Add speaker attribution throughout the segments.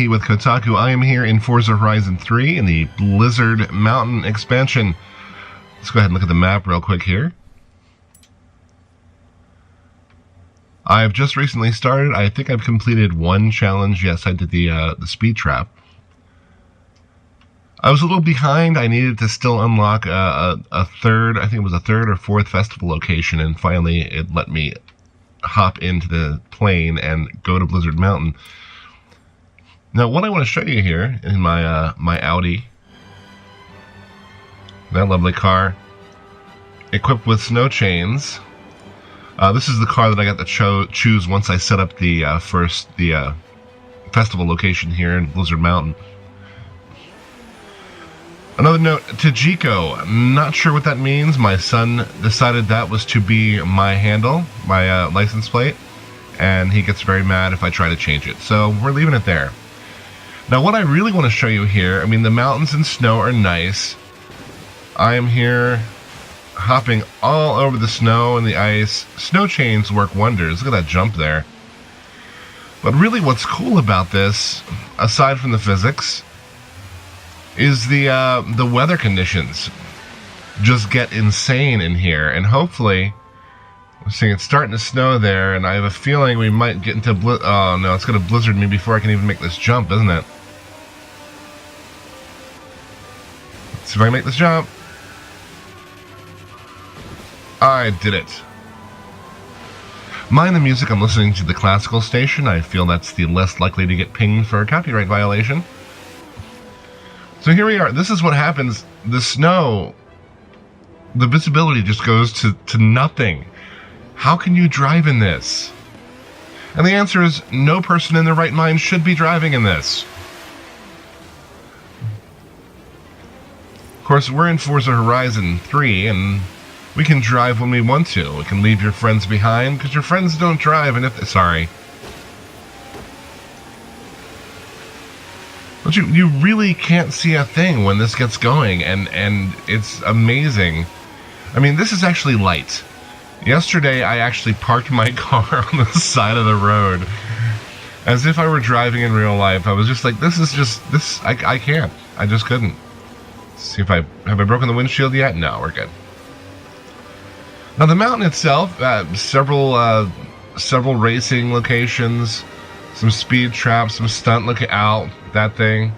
Speaker 1: with Kotaku. I am here in Forza Horizon 3 in the Blizzard Mountain expansion. Let's go ahead and look at the map real quick here. I've just recently started. I think I've completed one challenge. Yes, I did the speed trap. I was a little behind. I needed to still unlock a third, I think it was a third or fourth festival location, and finally it let me hop into the plane and go to Blizzard Mountain. Now, what I want to show you here in my my Audi, that lovely car, equipped with snow chains. This is the car that I got to choose once I set up the festival location here in Blizzard Mountain. Another note, Tajiko, I'm not sure what that means. My son decided that was to be my handle, my license plate, and he gets very mad if I try to change it. So we're leaving it there. Now, what I really want to show you here, I mean, the mountains and snow are nice. I am here hopping all over the snow and the ice. Snow chains work wonders. Look at that jump there. But really what's cool about this, aside from the physics, is the weather conditions. Just get insane in here. And hopefully, I'm seeing it's starting to snow there, and I have a feeling we might get into oh no, it's going to blizzard me before I can even make this jump, isn't it? Let's see if I can make this jump. I did it. Mind the music, I'm listening to the classical station. I feel that's the less likely to get pinged for a copyright violation. So here we are. This is what happens. The snow, the visibility just goes to nothing. How can you drive in this? And the answer is no person in their right mind should be driving in this. Of course, we're in Forza Horizon 3, and we can drive when we want to. We can leave your friends behind, because your friends don't drive, and if... Sorry. But you really can't see a thing when this gets going, and it's amazing. I mean, this is actually light. Yesterday, I actually parked my car on the side of the road, as if I were driving in real life. I was just like, I can't. I just couldn't. Let's see if have I broken the windshield yet? No, we're good. Now, the mountain itself, several racing locations, some speed traps, some stunt. Look out, that thing.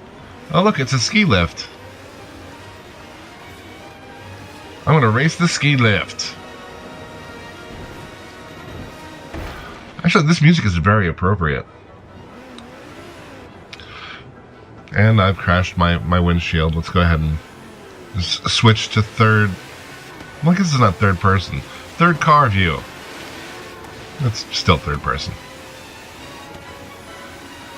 Speaker 1: Oh, look, it's a ski lift. I'm going to race the ski lift. Actually, this music is very appropriate. And I've crashed my windshield. Let's go ahead and switch to third. Well, I guess it's not third person. Third car view. It's still third person.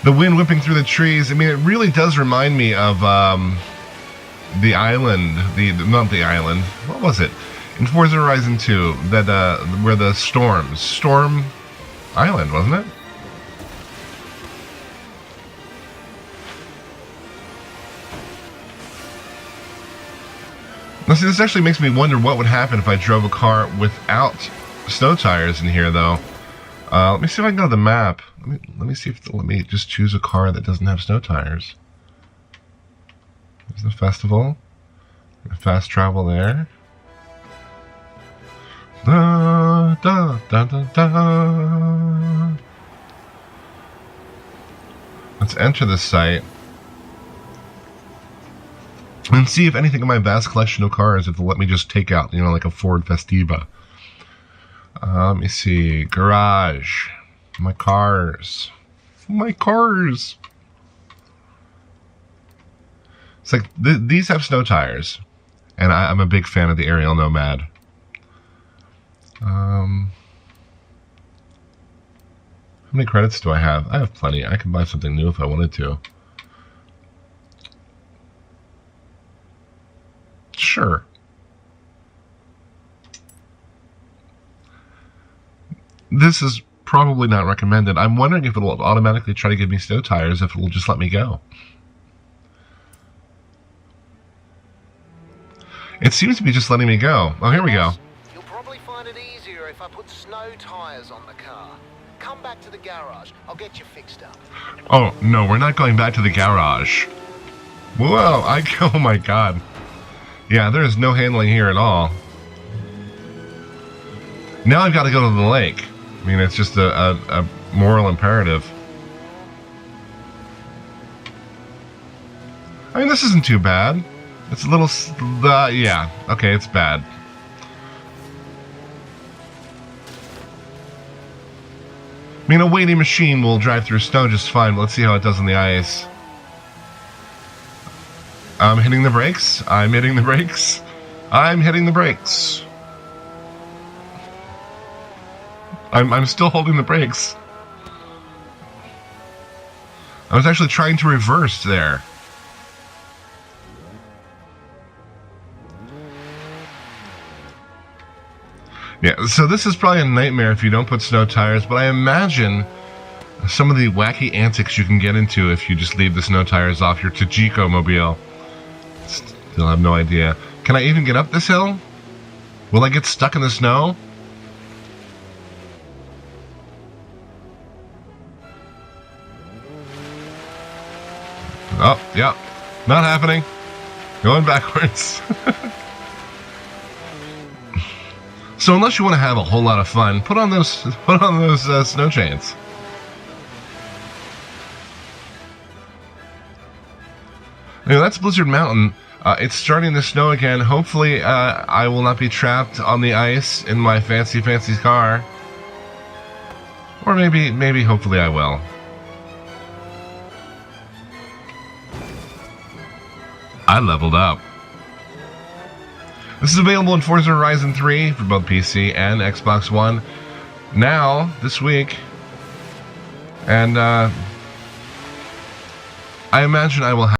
Speaker 1: The wind whipping through the trees. I mean, it really does remind me of the island. Not the island. What was it? In Forza Horizon 2, that where the Storm Island, wasn't it? Now, see, this actually makes me wonder what would happen if I drove a car without snow tires in here, though. Let me see if I can go to the map. Let me see if let me just choose a car that doesn't have snow tires. There's the festival. Fast travel there. Da, da, da, da, da. Let's enter this site and see if anything in my vast collection of cars, if they'll let me just take out, like a Ford Festiva. Let me see. Garage. My cars. My cars. It's like, these have snow tires. And I'm a big fan of the Aerial Nomad. How many credits do I have? I have plenty. I can buy something new if I wanted to. Sure. This is probably not recommended. I'm wondering if it will automatically try to give me snow tires, if it will just let me go. It seems to be just letting me go. Oh, here we go.
Speaker 2: You'll probably find it easier if I put snow tires on the car. come back to the garage. I'll get you fixed up.
Speaker 1: Oh, no, we're not going back to the garage. Whoa, oh my god. Yeah, there is no handling here at all. Now I've got to go to the lake. I mean, it's just a moral imperative. I mean, this isn't too bad. It's a little... yeah, okay, it's bad. I mean, a weighty machine will drive through snow just fine, but let's see how it does on the ice. I'm hitting the brakes. I'm hitting the brakes. I'm hitting the brakes. I'm still holding the brakes. I was actually trying to reverse there. Yeah, so this is probably a nightmare if you don't put snow tires, but I imagine some of the wacky antics you can get into if you just leave the snow tires off your Tajiko mobile. Still have no idea. Can I even get up this hill? Will I get stuck in the snow? Oh, yeah. Not happening. Going backwards. So unless you want to have a whole lot of fun, put on those snow chains. Anyway, that's Blizzard Mountain. It's starting to snow again. Hopefully, I will not be trapped on the ice in my fancy car. Or maybe, hopefully I will. I leveled up. This is available in Forza Horizon 3 for both PC and Xbox One now, this week. And I imagine I will have